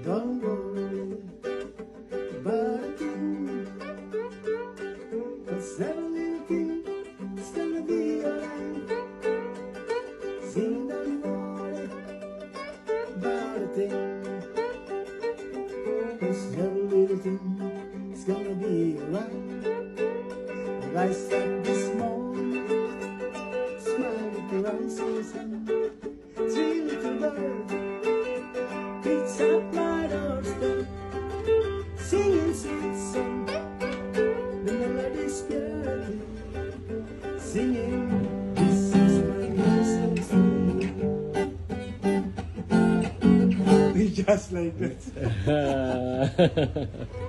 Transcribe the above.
Don't worry about a thing, 'cause everything is gonna be alright. Sing, don't worry about a thing, 'cause everything is gonna be alright. Rise up this morning, smile at the rising sun. Three little birds beats up my doorstep, singing sweet song. The melody's purely singing, this is my Christmas tree. Just like that.